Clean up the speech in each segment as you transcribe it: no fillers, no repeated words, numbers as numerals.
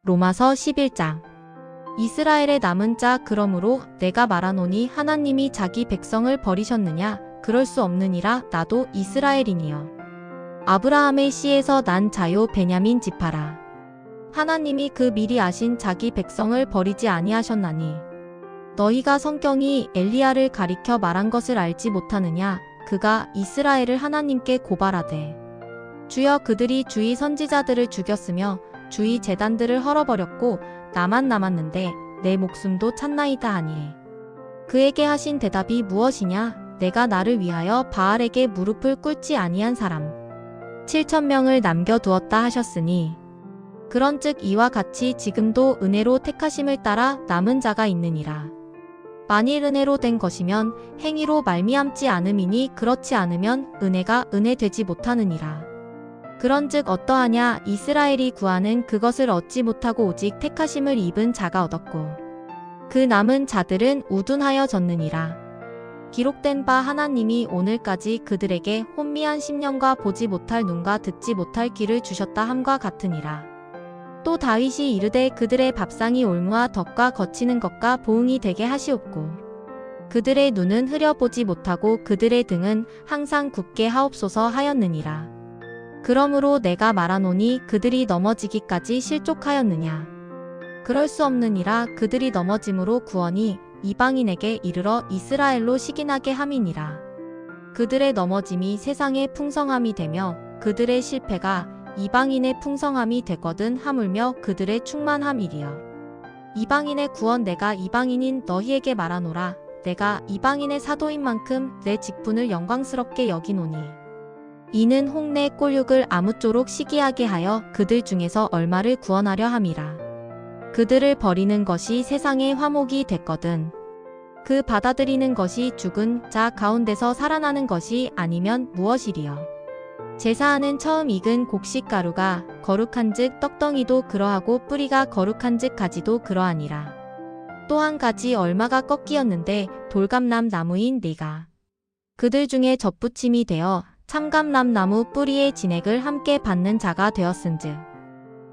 로마서 11장. 이스라엘의 남은 자 그러므로 내가 말하노니 하나님이 자기 백성을 버리셨느냐? 그럴 수 없느니라. 나도 이스라엘이니요 아브라함의 씨에서 난 자요 베냐민 지파라. 하나님이 그 미리 아신 자기 백성을 버리지 아니하셨나니 너희가 성경이 엘리야를 가리켜 말한 것을 알지 못하느냐? 그가 이스라엘을 하나님께 고발하되 주여 그들이 주의 선지자들을 죽였으며 주의 제단들을 헐어버렸고 나만 남았는데 내 목숨도 찾나이다 하니 그에게 하신 대답이 무엇이냐? 내가 나를 위하여 바알에게 무릎을 꿇지 아니한 사람 7,000명을 남겨두었다 하셨으니 그런즉 이와 같이 지금도 은혜로 택하심을 따라 남은 자가 있느니라. 만일 은혜로 된 것이면 행위로 말미암지 않음이니 그렇지 않으면 은혜가 은혜 되지 못하느니라. 그런즉 어떠하냐? 이스라엘이 구하는 그것을 얻지 못하고 오직 택하심을 입은 자가 얻었고 그 남은 자들은 우둔하여졌느니라. 기록된 바 하나님이 오늘까지 그들에게 혼미한 심령과 보지 못할 눈과 듣지 못할 귀를 주셨다 함과 같으니라. 또 다윗이 이르되 그들의 밥상이 올무와 덕과 거치는 것과 보응이 되게 하시옵고 그들의 눈은 흐려보지 못하고 그들의 등은 항상 굳게 하옵소서 하였느니라. 그러므로 내가 말하노니 그들이 넘어지기까지 실족하였느냐? 그럴 수 없느니라. 그들이 넘어짐으로 구원이 이방인에게 이르러 이스라엘로 시기나게 함이니라. 그들의 넘어짐이 세상의 풍성함이 되며 그들의 실패가 이방인의 풍성함이 되거든 하물며 그들의 충만함이리여. 이방인의 구원 내가 이방인인 너희에게 말하노라. 내가 이방인의 사도인 만큼 내 직분을 영광스럽게 여기노니 이는 홍내 꼴육을 아무쪼록 시기하게 하여 그들 중에서 얼마를 구원하려 함이라. 그들을 버리는 것이 세상의 화목이 됐거든. 그 받아들이는 것이 죽은 자 가운데서 살아나는 것이 아니면 무엇이리요. 제사하는 처음 익은 곡식가루가 거룩한즉 떡덩이도 그러하고 뿌리가 거룩한즉 가지도 그러하니라. 또 한 가지 얼마가 꺾이었는데 돌감람 나무인 네가 그들 중에 접붙임이 되어 참감람 나무 뿌리의 진액을 함께 받는 자가 되었은즉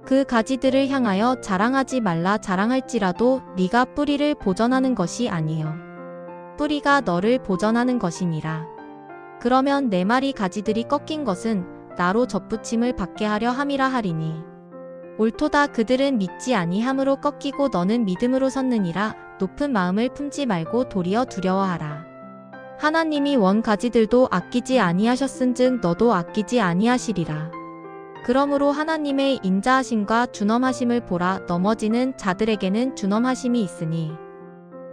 그 가지들을 향하여 자랑하지 말라. 자랑할지라도 네가 뿌리를 보전하는 것이 아니요 뿌리가 너를 보전하는 것이니라. 그러면 내 말이 가지들이 꺾인 것은 나로 접붙임을 받게 하려 함이라 하리니 옳도다. 그들은 믿지 아니함으로 꺾이고 너는 믿음으로 섰느니라. 높은 마음을 품지 말고 도리어 두려워하라. 하나님이 원 가지들도 아끼지 아니하셨은즉 너도 아끼지 아니하시리라. 그러므로 하나님의 인자하심과 준엄하심을 보라. 넘어지는 자들에게는 준엄하심이 있으니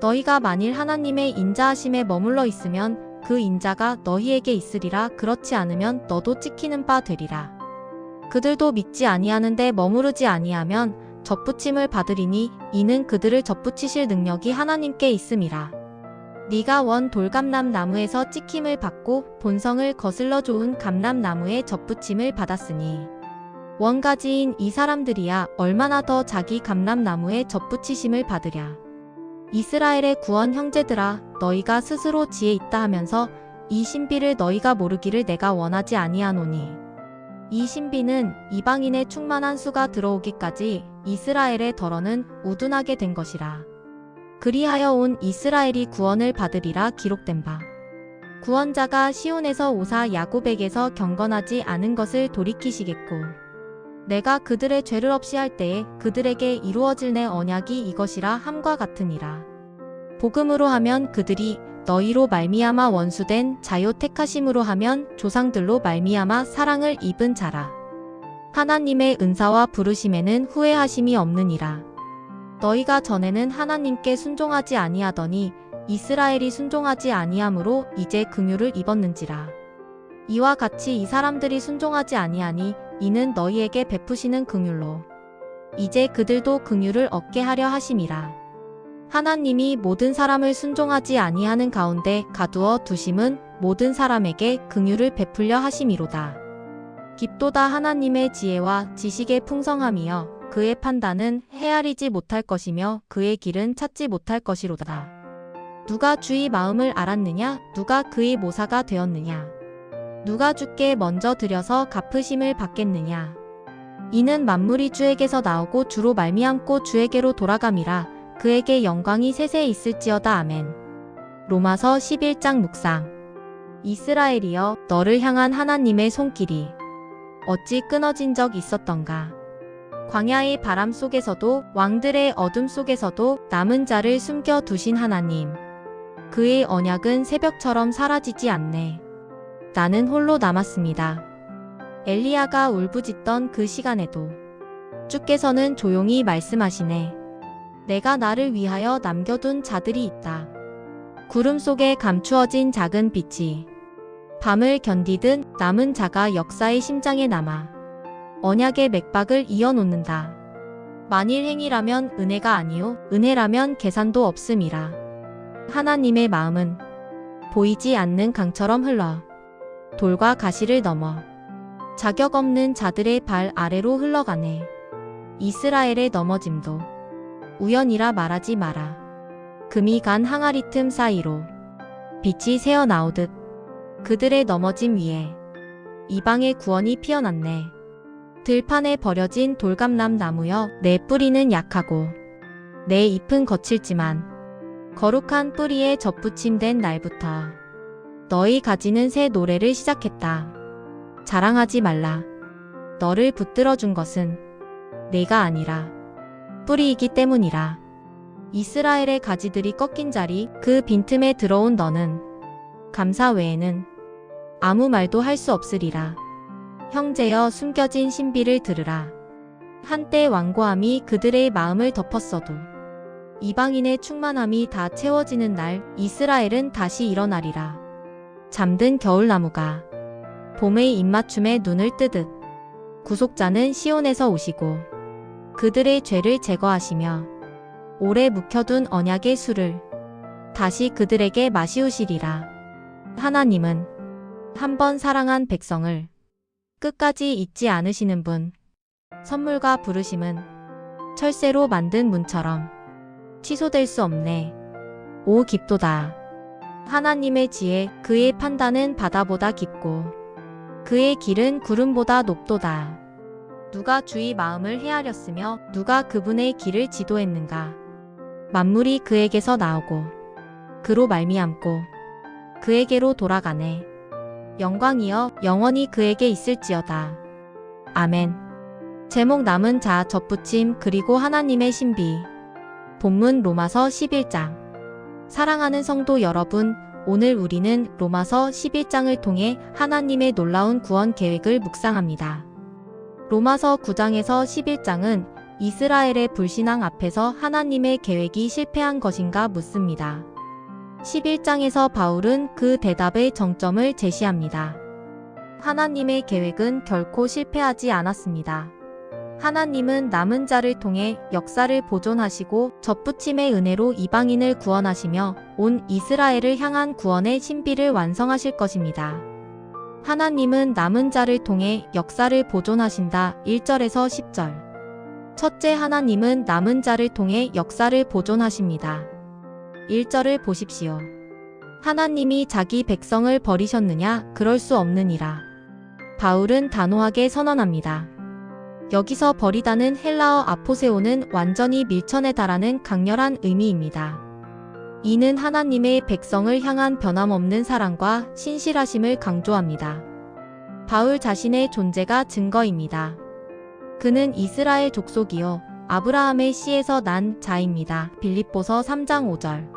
너희가 만일 하나님의 인자하심에 머물러 있으면 그 인자가 너희에게 있으리라. 그렇지 않으면 너도 찍히는 바 되리라. 그들도 믿지 아니하는데 머무르지 아니하면 접붙임을 받으리니 이는 그들을 접붙이실 능력이 하나님께 있음이라. 네가 원 돌감람 나무에서 찍힘을 받고 본성을 거슬러 좋은 감람나무에 접붙임을 받았으니 원가지인 이 사람들이야 얼마나 더 자기 감람나무에 접붙이심을 받으랴. 이스라엘의 구원 형제들아 너희가 스스로 지혜 있다 하면서 이 신비를 너희가 모르기를 내가 원하지 아니하노니 이 신비는 이방인의 충만한 수가 들어오기까지 이스라엘의 덜어는 우둔하게 된 것이라. 그리하여 온 이스라엘이 구원을 받으리라. 기록된 바 구원자가 시온에서 오사 야곱에게서 경건하지 않은 것을 돌이키시겠고 내가 그들의 죄를 없이 할 때에 그들에게 이루어질 내 언약이 이것이라 함과 같으니라. 복음으로 하면 그들이 너희로 말미암아 원수된 자요 택하심으로 하면 조상들로 말미암아 사랑을 입은 자라. 하나님의 은사와 부르심에는 후회하심이 없느니라. 너희가 전에는 하나님께 순종하지 아니하더니 이스라엘이 순종하지 아니하므로 이제 긍휼을 입었는지라. 이와 같이 이 사람들이 순종하지 아니하니 이는 너희에게 베푸시는 긍휼로 이제 그들도 긍휼을 얻게 하려 하심이라. 하나님이 모든 사람을 순종하지 아니하는 가운데 가두어 두심은 모든 사람에게 긍휼을 베풀려 하심이로다. 깊도다. 하나님의 지혜와 지식의 풍성함이여 그의 판단은 헤아리지 못할 것이며 그의 길은 찾지 못할 것이로다. 누가 주의 마음을 알았느냐? 누가 그의 모사가 되었느냐? 누가 주께 먼저 드려서 갚으심을 받겠느냐? 이는 만물이 주에게서 나오고 주로 말미암고 주에게로 돌아감이라. 그에게 영광이 세세 있을지어다. 아멘. 로마서 11장 묵상. 이스라엘이여, 너를 향한 하나님의 손길이 어찌 끊어진 적 있었던가. 광야의 바람 속에서도 왕들의 어둠 속에서도 남은 자를 숨겨두신 하나님. 그의 언약은 새벽처럼 사라지지 않네. 나는 홀로 남았습니다. 엘리야가 울부짖던 그 시간에도 주께서는 조용히 말씀하시네. 내가 나를 위하여 남겨둔 자들이 있다. 구름 속에 감추어진 작은 빛이 밤을 견디듯 남은 자가 역사의 심장에 남아 언약의 맥박을 이어놓는다. 만일 행위라면 은혜가 아니요 은혜라면 계산도 없음이라. 하나님의 마음은 보이지 않는 강처럼 흘러 돌과 가시를 넘어 자격 없는 자들의 발 아래로 흘러가네. 이스라엘의 넘어짐도 우연이라 말하지 마라. 금이 간 항아리 틈 사이로 빛이 새어나오듯 그들의 넘어짐 위에 이방의 구원이 피어났네. 들판에 버려진 돌감람 나무여, 내 뿌리는 약하고 내 잎은 거칠지만 거룩한 뿌리에 접붙임된 날부터 너희 가지는 새 노래를 시작했다. 자랑하지 말라. 너를 붙들어 준 것은 내가 아니라 뿌리이기 때문이라. 이스라엘의 가지들이 꺾인 자리, 그 빈틈에 들어온 너는 감사 외에는 아무 말도 할 수 없으리라. 형제여, 숨겨진 신비를 들으라. 한때 완고함이 그들의 마음을 덮었어도 이방인의 충만함이 다 채워지는 날 이스라엘은 다시 일어나리라. 잠든 겨울나무가 봄의 입맞춤에 눈을 뜨듯 구속자는 시온에서 오시고 그들의 죄를 제거하시며 오래 묵혀둔 언약의 술을 다시 그들에게 마시우시리라. 하나님은 한번 사랑한 백성을 끝까지 잊지 않으시는 분. 선물과 부르심은 철새로 만든 문처럼 취소될 수 없네. 오 깊도다. 하나님의 지혜, 그의 판단은 바다보다 깊고 그의 길은 구름보다 높도다. 누가 주의 마음을 헤아렸으며 누가 그분의 길을 지도했는가. 만물이 그에게서 나오고 그로 말미암고 그에게로 돌아가네. 영광이여, 영원히 그에게 있을지어다. 아멘. 제목 남은 자 접붙임 그리고 하나님의 신비. 본문 로마서 11장. 사랑하는 성도 여러분, 오늘 우리는 로마서 11장을 통해 하나님의 놀라운 구원 계획을 묵상합니다. 로마서 9장에서 11장은 이스라엘의 불신앙 앞에서 하나님의 계획이 실패한 것인가 묻습니다. 11장에서 바울은 그 대답의 정점을 제시합니다. 하나님의 계획은 결코 실패하지 않았습니다. 하나님은 남은 자를 통해 역사를 보존하시고 접붙임의 은혜로 이방인을 구원하시며 온 이스라엘을 향한 구원의 신비를 완성하실 것입니다. 하나님은 남은 자를 통해 역사를 보존하신다. 1절에서 10절. 첫째, 하나님은 남은 자를 통해 역사를 보존하십니다. 1절을 보십시오. 하나님이 자기 백성을 버리셨느냐? 그럴 수 없느니라. 바울은 단호하게 선언합니다. 여기서 버리다는 헬라어 아포세오는 완전히 밀천에 달하는 강렬한 의미입니다. 이는 하나님의 백성을 향한 변함없는 사랑과 신실하심을 강조합니다. 바울 자신의 존재가 증거입니다. 그는 이스라엘 족속이요 아브라함의 씨에서 난 자입니다. 빌립보서 3장 5절.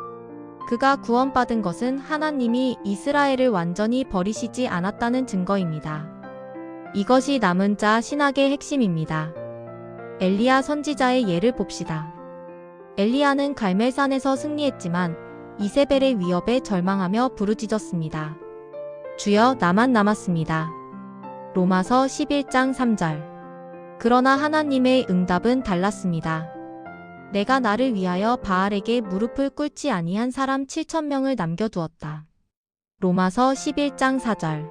그가 구원받은 것은 하나님이 이스라엘을 완전히 버리시지 않았다는 증거입니다. 이것이 남은 자 신학의 핵심입니다. 엘리야 선지자의 예를 봅시다. 엘리야는 갈멜산에서 승리했지만 이세벨의 위협에 절망하며 부르짖었습니다. 주여, 나만 남았습니다. 로마서 11장 3절. 그러나 하나님의 응답은 달랐습니다. 내가 나를 위하여 바알에게 무릎을 꿇지 아니한 사람 7,000명을 남겨두었다. 로마서 11장 4절.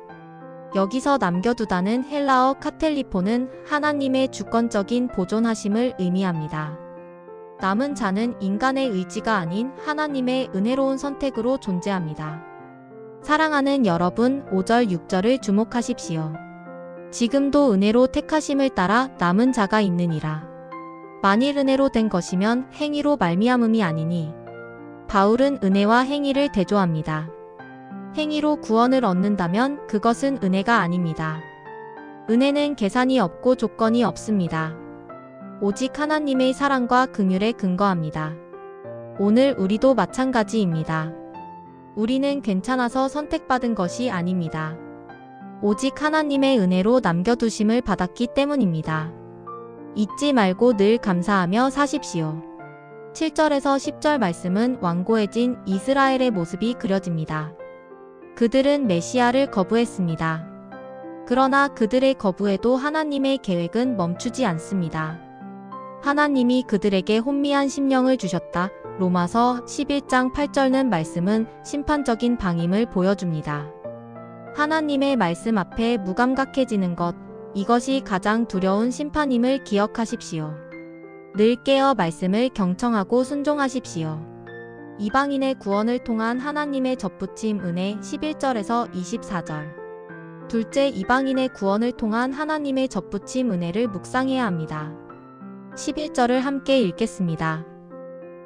여기서 남겨두다는 헬라어 카텔리포는 하나님의 주권적인 보존하심을 의미합니다. 남은 자는 인간의 의지가 아닌 하나님의 은혜로운 선택으로 존재합니다. 사랑하는 여러분, 5절 6절을 주목하십시오. 지금도 은혜로 택하심을 따라 남은 자가 있느니라. 만일 은혜로 된 것이면 행위로 말미암음이 아니니 바울은 은혜와 행위를 대조합니다. 행위로 구원을 얻는다면 그것은 은혜가 아닙니다. 은혜는 계산이 없고 조건이 없습니다. 오직 하나님의 사랑과 긍휼에 근거합니다. 오늘 우리도 마찬가지입니다. 우리는 괜찮아서 선택받은 것이 아닙니다. 오직 하나님의 은혜로 남겨두심을 받았기 때문입니다. 잊지 말고 늘 감사하며 사십시오. 7절에서 10절 말씀은 완고해진 이스라엘의 모습이 그려집니다. 그들은 메시아를 거부했습니다. 그러나 그들의 거부에도 하나님의 계획은 멈추지 않습니다. 하나님이 그들에게 혼미한 심령을 주셨다. 로마서 11장 8절는 말씀은 심판적인 방임을 보여줍니다. 하나님의 말씀 앞에 무감각해지는 것, 이것이 가장 두려운 심판임을 기억하십시오. 늘 깨어 말씀을 경청하고 순종하십시오. 이방인의 구원을 통한 하나님의 접붙임 은혜 11절에서 24절. 둘째, 이방인의 구원을 통한 하나님의 접붙임 은혜를 묵상해야 합니다. 11절을 함께 읽겠습니다.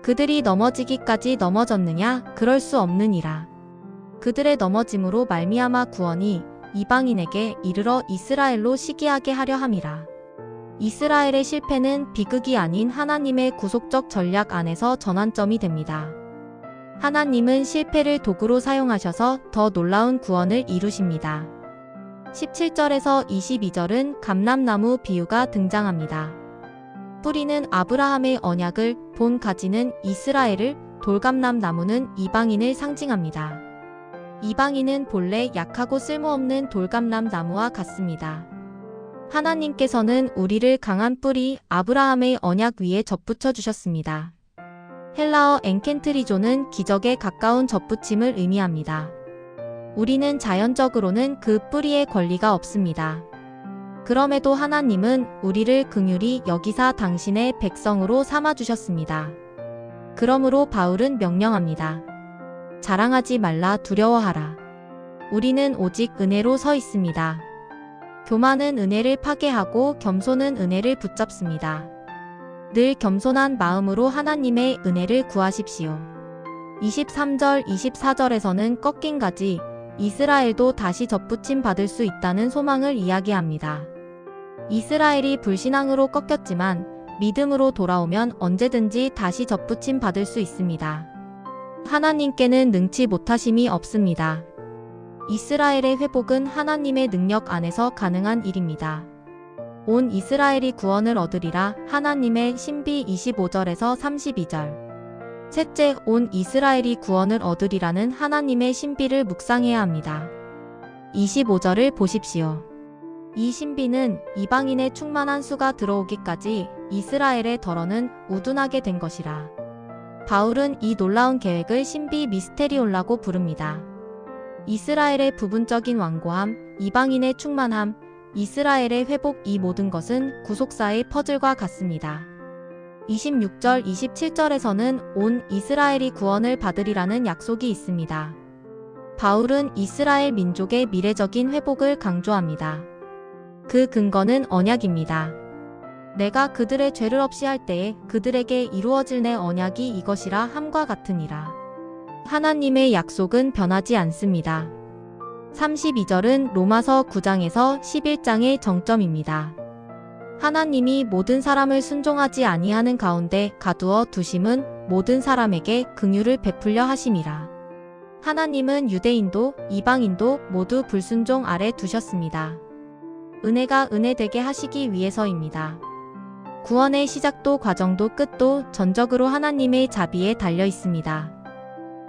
그들이 넘어지기까지 넘어졌느냐? 그럴 수 없느니라. 그들의 넘어짐으로 말미암아 구원이 이방인에게 이르러 이스라엘로 시기하게 하려 함이라. 이스라엘의 실패는 비극이 아닌 하나님의 구속적 전략 안에서 전환점이 됩니다. 하나님은 실패를 도구로 사용하셔서 더 놀라운 구원을 이루십니다. 17절에서 22절은 감람나무 비유가 등장합니다. 뿌리는 아브라함의 언약을, 본 가지는 이스라엘을, 돌감람 나무는 이방인을 상징합니다. 이방인은 본래 약하고 쓸모없는 돌감람 나무와 같습니다. 하나님께서는 우리를 강한 뿌리 아브라함의 언약 위에 접붙여 주셨습니다. 헬라어 엔켄트리조는 기적에 가까운 접붙임을 의미합니다. 우리는 자연적으로는 그 뿌리에 권리가 없습니다. 그럼에도 하나님은 우리를 긍휼히 여기사 당신의 백성으로 삼아주셨습니다. 그러므로 바울은 명령합니다. 자랑하지 말라, 두려워하라. 우리는 오직 은혜로 서 있습니다. 교만은 은혜를 파괴하고 겸손은 은혜를 붙잡습니다. 늘 겸손한 마음으로 하나님의 은혜를 구하십시오. 23절, 24절에서는 꺾인 가지, 이스라엘도 다시 접붙임 받을 수 있다는 소망을 이야기합니다. 이스라엘이 불신앙으로 꺾였지만 믿음으로 돌아오면 언제든지 다시 접붙임 받을 수 있습니다. 하나님께는 능치 못하심이 없습니다. 이스라엘의 회복은 하나님의 능력 안에서 가능한 일입니다. 온 이스라엘이 구원을 얻으리라. 하나님의 신비 25절에서 32절. 셋째, 온 이스라엘이 구원을 얻으리라는 하나님의 신비를 묵상해야 합니다. 25절을 보십시오. 이 신비는 이방인의 충만한 수가 들어오기까지 이스라엘의 덜어는 우둔하게 된 것이라. 바울은 이 놀라운 계획을 신비 미스테리올라고 부릅니다. 이스라엘의 부분적인 완고함, 이방인의 충만함, 이스라엘의 회복, 이 모든 것은 구속사의 퍼즐과 같습니다. 26절, 27절에서는 온 이스라엘이 구원을 받으리라는 약속이 있습니다. 바울은 이스라엘 민족의 미래적인 회복을 강조합니다. 그 근거는 언약입니다. 내가 그들의 죄를 없이 할 때에 그들에게 이루어질 내 언약이 이것이라 함과 같으니라. 하나님의 약속은 변하지 않습니다. 32절은 로마서 9장에서 11장의 정점입니다. 하나님이 모든 사람을 순종하지 아니하는 가운데 가두어 두심은 모든 사람에게 긍휼을 베풀려 하심이라. 하나님은 유대인도 이방인도 모두 불순종 아래 두셨습니다. 은혜가 은혜되게 하시기 위해서입니다. 구원의 시작도 과정도 끝도 전적으로 하나님의 자비에 달려 있습니다.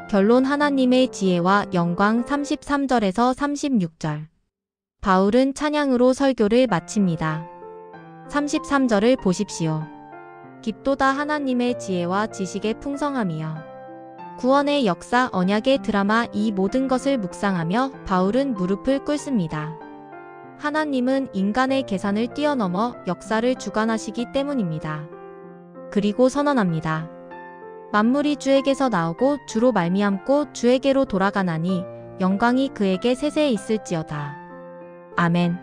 결론, 하나님의 지혜와 영광. 33절에서 36절. 바울은 찬양으로 설교를 마칩니다. 33절을 보십시오. 깊도다 하나님의 지혜와 지식의 풍성함이여. 구원의 역사, 언약의 드라마, 이 모든 것을 묵상하며 바울은 무릎을 꿇습니다. 하나님은 인간의 계산을 뛰어넘어 역사를 주관하시기 때문입니다. 그리고 선언합니다. 만물이 주에게서 나오고 주로 말미암고 주에게로 돌아가나니 영광이 그에게 세세에 있을지어다. 아멘.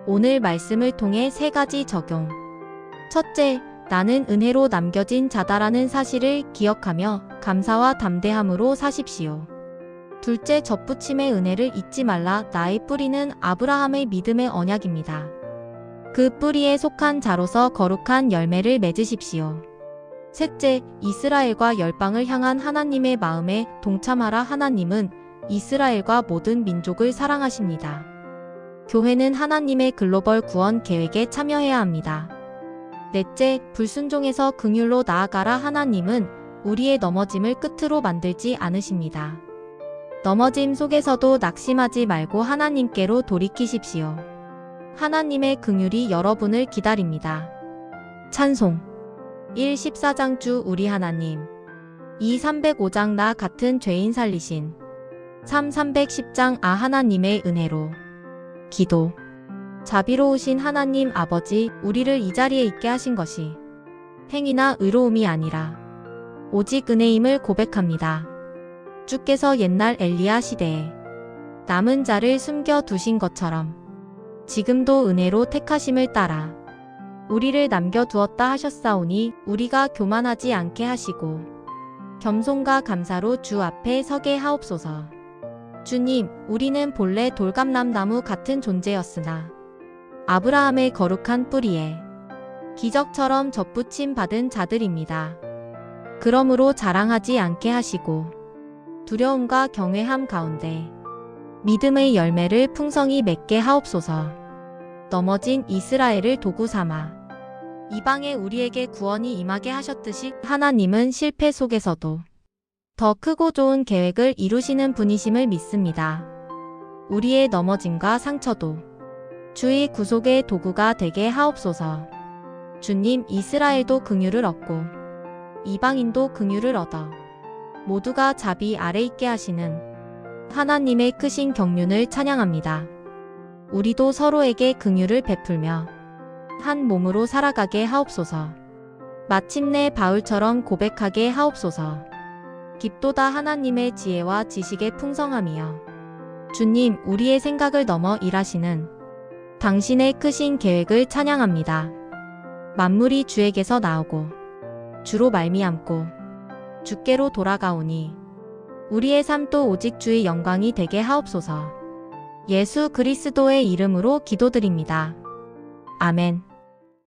오늘 말씀을 통해 3가지 적용. 첫째, 나는 은혜로 남겨진 자다라는 사실을 기억하며 감사와 담대함으로 사십시오. 둘째, 접붙임의 은혜를 잊지 말라. 나의 뿌리는 아브라함의 믿음의 언약입니다. 그 뿌리에 속한 자로서 거룩한 열매를 맺으십시오. 셋째, 이스라엘과 열방을 향한 하나님의 마음에 동참하라. 하나님은 이스라엘과 모든 민족을 사랑하십니다. 교회는 하나님의 글로벌 구원 계획에 참여해야 합니다. 넷째, 불순종에서 긍휼로 나아가라. 하나님은 우리의 넘어짐을 끝으로 만들지 않으십니다. 넘어짐 속에서도 낙심하지 말고 하나님께로 돌이키십시오. 하나님의 긍휼이 여러분을 기다립니다. 찬송 1. 14장 주 우리 하나님. 2. 305장 나 같은 죄인 살리신. 3. 310장 아 하나님의 은혜로. 기도. 자비로우신 하나님 아버지, 우리를 이 자리에 있게 하신 것이 행위나 의로움이 아니라 오직 은혜임을 고백합니다. 주께서 옛날 엘리야 시대에 남은 자를 숨겨두신 것처럼 지금도 은혜로 택하심을 따라 우리를 남겨두었다 하셨사오니 우리가 교만하지 않게 하시고 겸손과 감사로 주 앞에 서게 하옵소서. 주님, 우리는 본래 돌감람나무 같은 존재였으나 아브라함의 거룩한 뿌리에 기적처럼 접붙임 받은 자들입니다. 그러므로 자랑하지 않게 하시고 두려움과 경외함 가운데 믿음의 열매를 풍성히 맺게 하옵소서. 넘어진 이스라엘을 도구 삼아 이방에 우리에게 구원이 임하게 하셨듯이 하나님은 실패 속에서도 더 크고 좋은 계획을 이루시는 분이심을 믿습니다. 우리의 넘어짐과 상처도 주의 구속의 도구가 되게 하옵소서. 주님, 이스라엘도 긍휼을 얻고 이방인도 긍휼을 얻어 모두가 자비 아래 있게 하시는 하나님의 크신 경륜을 찬양합니다. 우리도 서로에게 긍휼을 베풀며 한 몸으로 살아가게 하옵소서. 마침내 바울처럼 고백하게 하옵소서. 깊도다 하나님의 지혜와 지식의 풍성함이여. 주님, 우리의 생각을 넘어 일하시는 당신의 크신 계획을 찬양합니다. 만물이 주에게서 나오고 주로 말미암고 주께로 돌아가오니 우리의 삶도 오직 주의 영광이 되게 하옵소서. 예수 그리스도의 이름으로 기도드립니다. 아멘.